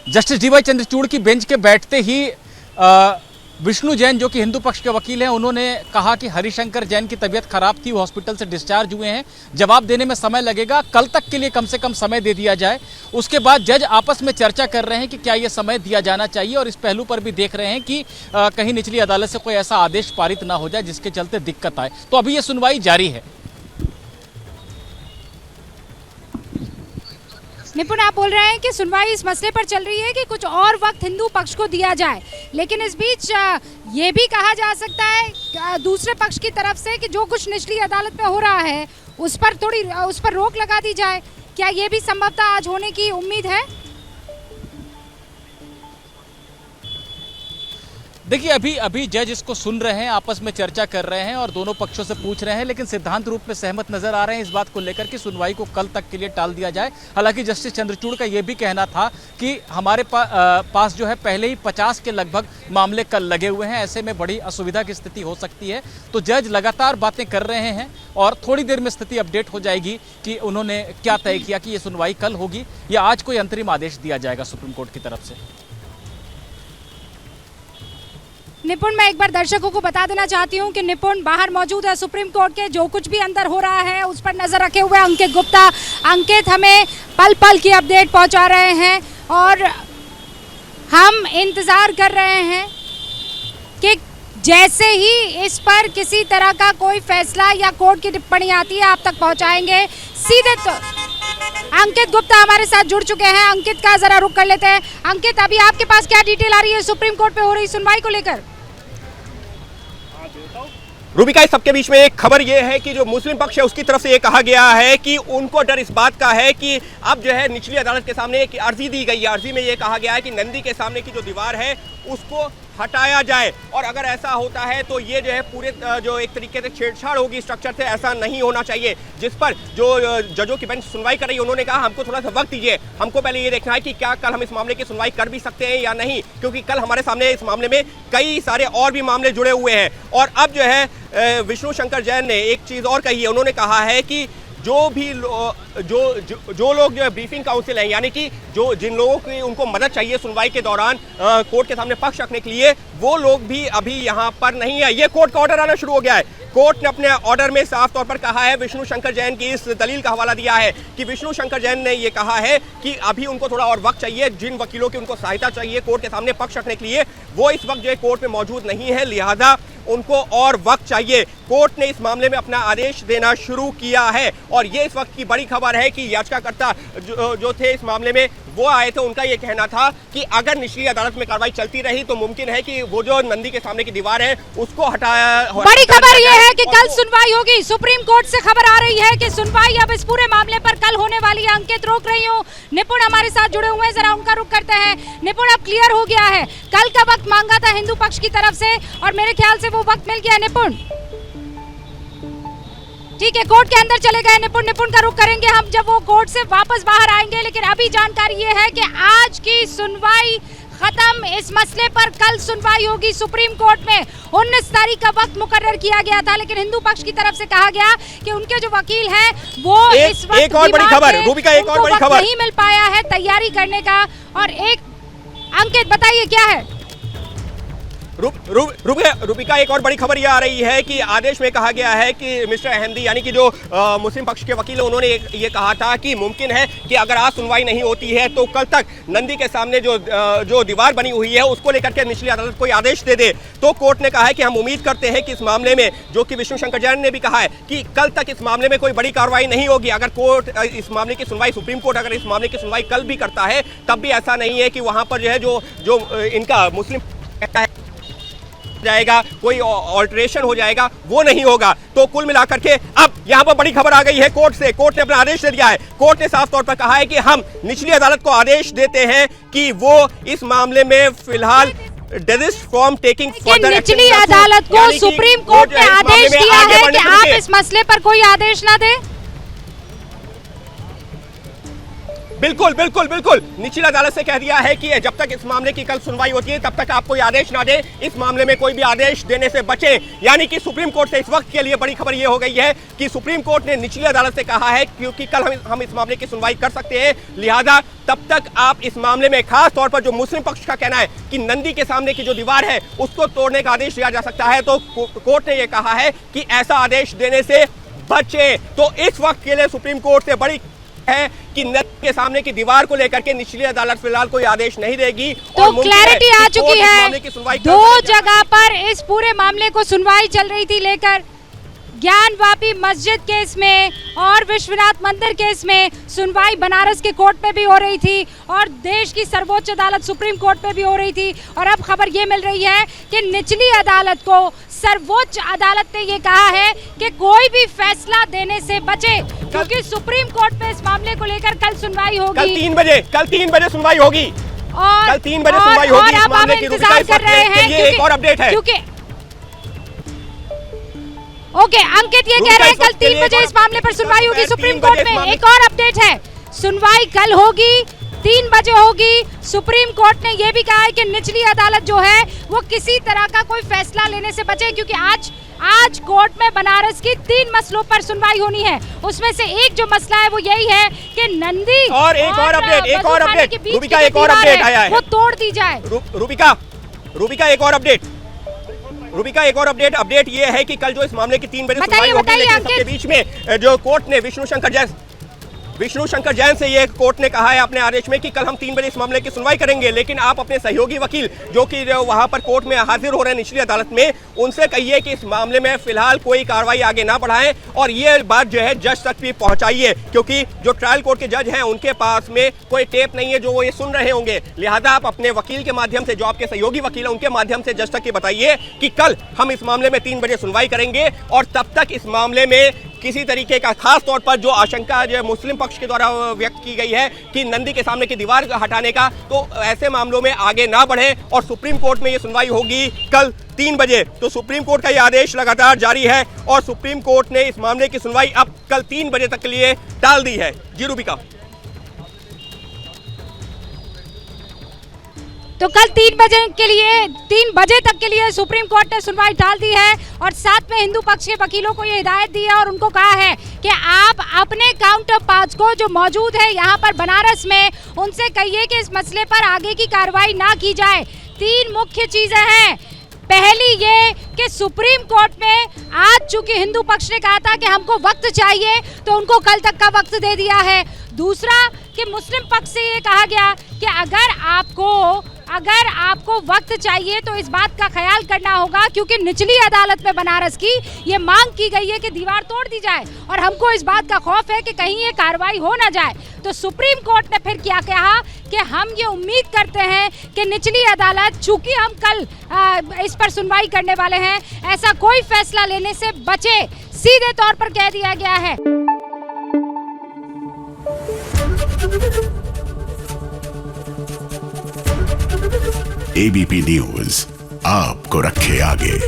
Justice D Y Chandrachud की bench के बैठते ही विष्णु जैन जो कि हिंदू पक्ष के वकील हैं, उन्होंने कहा कि हरिशंकर जैन की तबीयत खराब थी, वो हॉस्पिटल से डिस्चार्ज हुए हैं, जवाब देने में समय लगेगा, कल तक के लिए कम से कम समय दे दिया जाए। उसके बाद जज आपस में चर्चा कर रहे हैं कि क्या ये समय दिया जाना चाहिए, और इस पहलू पर भी देख रहे हैं कि कहीं निचली अदालत से कोई ऐसा आदेश पारित ना हो जाए जिसके चलते दिक्कत आए। तो अभी ये सुनवाई जारी है। निपुण, आप बोल रहे हैं कि सुनवाई इस मसले पर चल रही है कि कुछ और वक्त हिंदू पक्ष को दिया जाए, लेकिन इस बीच ये भी कहा जा सकता है दूसरे पक्ष की तरफ से कि जो कुछ निचली अदालत में हो रहा है उस पर रोक लगा दी जाए। क्या ये भी संभवतः आज होने की उम्मीद है? देखिए, अभी जज इसको सुन रहे हैं, आपस में चर्चा कर रहे हैं और दोनों पक्षों से पूछ रहे हैं, लेकिन सिद्धांत रूप में सहमत नजर आ रहे हैं इस बात को लेकर कि सुनवाई को कल तक के लिए टाल दिया जाए। हालांकि जस्टिस चंद्रचूड़ का यह भी कहना था कि हमारे पास जो है पहले ही 50 के लगभग मामले कल लगे हुए हैं, ऐसे में बड़ी असुविधा की स्थिति हो सकती है। तो जज लगातार बातें कर रहे हैं और थोड़ी देर में स्थिति अपडेट हो जाएगी कि उन्होंने क्या तय किया कि ये सुनवाई कल होगी या आज कोई अंतरिम आदेश दिया जाएगा सुप्रीम कोर्ट की तरफ से। निपुण, मैं एक बार दर्शकों को बता देना चाहती हूं कि निपुण बाहर मौजूद है सुप्रीम कोर्ट के, जो कुछ भी अंदर हो रहा है उस पर नजर रखे हुए अंकित गुप्ता। अंकित हमें पल पल की अपडेट पहुंचा रहे हैं और हम इंतजार कर रहे हैं कि जैसे ही इस पर किसी तरह का कोई फैसला या कोर्ट की टिप्पणी आती है आप तक पहुंचाएंगे सीधे। तो अंकित गुप्ता हमारे साथ जुड़ चुके हैं, अंकित का जरा रुख कर लेते हैं। अंकित, अभी आपके पास क्या डिटेल आ रही है सुप्रीम कोर्ट पे हो रही सुनवाई को लेकर? रूबिका, इस सबके बीच में एक खबर यह है कि जो मुस्लिम पक्ष है उसकी तरफ से ये कहा गया है कि उनको डर इस बात का है कि अब जो है निचली अदालत के सामने एक अर्जी दी गई है। अर्जी में ये कहा गया है कि नंदी के सामने की जो दीवार है उसको हटाया जाए, और अगर ऐसा होता है तो ये जो है पूरे जो एक तरीके से छेड़छाड़ होगी स्ट्रक्चर से, ऐसा नहीं होना चाहिए। जिस पर जो जजों की बेंच सुनवाई कर रही है उन्होंने कहा हमको थोड़ा सा वक्त दीजिए, हमको पहले ये देखना है कि क्या कल हम इस मामले की सुनवाई कर भी सकते हैं या नहीं, क्योंकि कल हमारे सामने इस मामले में कई सारे और भी मामले जुड़े हुए हैं। और अब जो है विष्णु शंकर जैन ने एक चीज़ और कही है, उन्होंने कहा है कि जो लोग जो है ब्रीफिंग काउंसिल हैं, यानी कि जिन लोगों की उनको मदद चाहिए सुनवाई के दौरान कोर्ट के सामने पक्ष रखने के लिए, वो लोग भी अभी यहाँ पर नहीं है। ये कोर्ट का ऑर्डर आना शुरू हो गया है। कोर्ट ने अपने ऑर्डर में साफ तौर पर कहा है, विष्णु शंकर जैन की इस दलील का हवाला दिया है कि विष्णु शंकर जैन ने ये कहा है कि अभी उनको थोड़ा और वक्त चाहिए, जिन वकीलों की उनको सहायता चाहिए कोर्ट के सामने पक्ष रखने के लिए, वो इस वक्त जो है कोर्ट में मौजूद नहीं है, लिहाजा उनको और वक्त चाहिए। कोर्ट ने इस मामले में अपना आदेश देना शुरू किया है और ये इस वक्त की बड़ी खबर है कि याचिकाकर्ता जो थे इस मामले में वो आए थे, उनका ये कहना था कि अगर निचली अदालत में कार्रवाई चलती रही तो मुमकिन है कि वो जो नंदी के सामने की दीवार है उसको हटाया। बड़ी खबर ये है कि कल सुनवाई होगी। सुप्रीम कोर्ट से खबर आ रही है कि सुनवाई अब इस पूरे मामले पर कल होने वाली है। अंकित, रोक रही हूँ, निपुण हमारे साथ जुड़े हुए हैं, जरा उनका रुख करते हैं। निपुण, अब क्लियर हो गया है, कल का वक्त मांगा था हिंदू पक्ष की तरफ से और मेरे ख्याल से वो वक्त मिल गया। निपुण, ठीक है, कोर्ट के अंदर चले गए निपुण का रुख करेंगे हम जब वो कोर्ट से वापस बाहर आएंगे, लेकिन अभी जानकारी ये है कि आज की सुनवाई खत्म। इस मसले पर कल सुनवाई होगी सुप्रीम कोर्ट में। 19 तारीख का वक्त मुकर्रर किया गया था, लेकिन हिंदू पक्ष की तरफ से कहा गया कि उनके जो वकील हैं वो इस वक्त एक और बड़ी खबर, रूबिका, एक और बड़ी खबर नहीं मिल पाया है तैयारी करने का। और एक अंकित, बताइए क्या है? रूबिका, एक और बड़ी खबर यह आ रही है कि आदेश में कहा गया है कि मिस्टर अहमदी यानी कि जो मुस्लिम पक्ष के वकील हैं, उन्होंने ये कहा था कि मुमकिन है कि अगर आज सुनवाई नहीं होती है तो कल तक नंदी के सामने जो दीवार बनी हुई है उसको लेकर के निचली अदालत कोई आदेश दे दे। तो कोर्ट ने कहा है कि हम उम्मीद करते हैं कि इस मामले में, जो कि विष्णु शंकर जैन ने भी कहा है कि कल तक इस मामले में कोई बड़ी कार्रवाई नहीं होगी। अगर कोर्ट इस मामले की सुनवाई, सुप्रीम कोर्ट अगर इस मामले की सुनवाई कल भी करता है तब भी ऐसा नहीं है कि वहां पर जो है जो इनका मुस्लिम जाएगा, कोई ऑल्टरेशन हो जाएगा, वो नहीं होगा। तो कुल मिलाकर के अब यहाँ पर बड़ी खबर आ गई है कोर्ट से। कोर्ट ने अपना आदेश दे दिया है। कोर्ट ने साफ तौर पर कहा है कि हम निचली अदालत को आदेश देते हैं कि वो इस मामले में फिलहाल desist from taking further action। निचली अदालत को सुप्रीम कोर्ट ने आदेश दिया है कि आप इस मसले पर कोई आदेश ना दे। बिल्कुल बिल्कुल बिल्कुल निचली अदालत से कह दिया है कि जब तक इस मामले की कल सुनवाई होती है तब तक आप कोई आदेश ना दे, इस मामले में कोई भी आदेश देने से बचे। यानी कि सुप्रीम कोर्ट से इस वक्त के लिए बड़ी खबर यह हो गई है कि सुप्रीम कोर्ट ने निचली अदालत से कहा है क्योंकि कल हम इस मामले की सुनवाई कर सकते हैं, लिहाजा तब तक आप इस मामले में खास तौर पर जो मुस्लिम पक्ष का कहना है कि नंदी के सामने की जो दीवार है उसको तोड़ने का आदेश दिया जा सकता है, तो कोर्ट ने यह कहा है कि ऐसा आदेश देने से बचे। तो इस वक्त के लिए सुप्रीम कोर्ट से बड़ी है कि नदी के सामने की दीवार को लेकर के निचली अदालत फिलहाल कोई आदेश नहीं देगी। तो क्लैरिटी आ चुकी है, 2 जगह पर इस पूरे मामले को सुनवाई चल रही थी लेकर, ज्ञानवापी मस्जिद केस में और विश्वनाथ मंदिर केस में सुनवाई बनारस के कोर्ट में भी हो रही थी और देश की सर्वोच्च अदालत सुप्रीम कोर्ट में भी हो रही थी। और अब खबर ये मिल रही है कि निचली अदालत को सर्वोच्च अदालत ने ये कहा है कि कोई भी फैसला देने से बचे, क्योंकि सुप्रीम कोर्ट में इस मामले को लेकर कल सुनवाई होगी। कल 3 बजे सुनवाई होगी और कल 3 बजे सुनवाई होगी। और अब हम इंतजार कर रहे हैं ये एक और अपडेट है क्योंकि ओके अंकित ये कह रहे हैं कल 3 बजे इस मामले पर सुनवाई होगी सुप्रीम कोर्ट में। एक और अपडेट है, सुनवाई कल होगी, 3 बजे होगी। सुप्रीम कोर्ट ने यह भी कहा है कि निचली अदालत जो है वो किसी तरह का कोई फैसला लेने से बचे, क्योंकि आज कोर्ट में बनारस की 3 मसलों पर सुनवाई होनी है। उसमें से एक जो मसला है वो यही है कि नंदी और एक और अपडेट रूबिका, एक और अपडेट आया है, वो तोड़ दी जाए। रूबिका एक और अपडेट ये है कि कल जो इस मामले की 3 बजे सुनवाई होगी, लेकिन सबके बीच में जो कोर्ट ने विष्णु शंकर जैन से ये कोर्ट ने कहा है अपने आदेश में कि कल हम 3 बजे इस मामले की सुनवाई करेंगे, लेकिन आप अपने सहयोगी वकील जो कि वहां पर कोर्ट में हाजिर हो रहे हैं निचली अदालत में, उनसे कहिए कि इस मामले में फिलहाल कोई कार्रवाई आगे ना बढ़ाएं और ये बात जो है जज तक भी पहुंचाइए, क्योंकि जो ट्रायल कोर्ट के जज हैं उनके पास में कोई टेप नहीं है जो वो ये सुन रहे होंगे। लिहाजा आप अपने वकील के माध्यम से, जो आपके सहयोगी वकील है उनके माध्यम से जज तक बताइए कि कल हम इस मामले में 3 बजे सुनवाई करेंगे और तब तक इस मामले में किसी तरीके का, खास तौर पर जो आशंका जो मुस्लिम पक्ष के द्वारा व्यक्त की गई है कि नंदी के सामने की दीवार हटाने का, तो ऐसे मामलों में आगे ना बढ़े और सुप्रीम कोर्ट में ये सुनवाई होगी कल 3 बजे। तो सुप्रीम कोर्ट का ये आदेश लगातार जारी है और सुप्रीम कोर्ट ने इस मामले की सुनवाई अब कल 3 बजे तक के लिए टाल दी है। जी रूबिका। तो कल 3 बजे तक के लिए सुप्रीम कोर्ट ने सुनवाई टाल दी है और साथ में हिंदू पक्ष के वकीलों को ये हिदायत दी है और उनको कहा है कि आप अपने काउंटर पार्ट्स को जो मौजूद है यहाँ पर बनारस में, उनसे कहिए कि इस मसले पर आगे की कार्रवाई ना की जाए। 3 मुख्य चीजें हैं। पहली ये कि सुप्रीम कोर्ट में आज चूंकि हिंदू पक्ष ने कहा था कि हमको वक्त चाहिए, तो उनको कल तक का वक्त दे दिया है। दूसरा कि मुस्लिम पक्ष से ये कहा गया कि अगर आपको वक्त चाहिए तो इस बात का ख्याल करना होगा, क्योंकि निचली अदालत में बनारस की ये मांग की गई है कि दीवार तोड़ दी जाए और हमको इस बात का खौफ है कि कहीं ये कार्रवाई हो ना जाए। तो सुप्रीम कोर्ट ने फिर क्या कहा कि हम ये उम्मीद करते हैं कि निचली अदालत, चूंकि हम कल इस पर सुनवाई करने वाले हैं, ऐसा कोई फैसला लेने से बचे, सीधे तौर पर कह दिया गया है। एबीपी न्यूज आपको रखे आगे।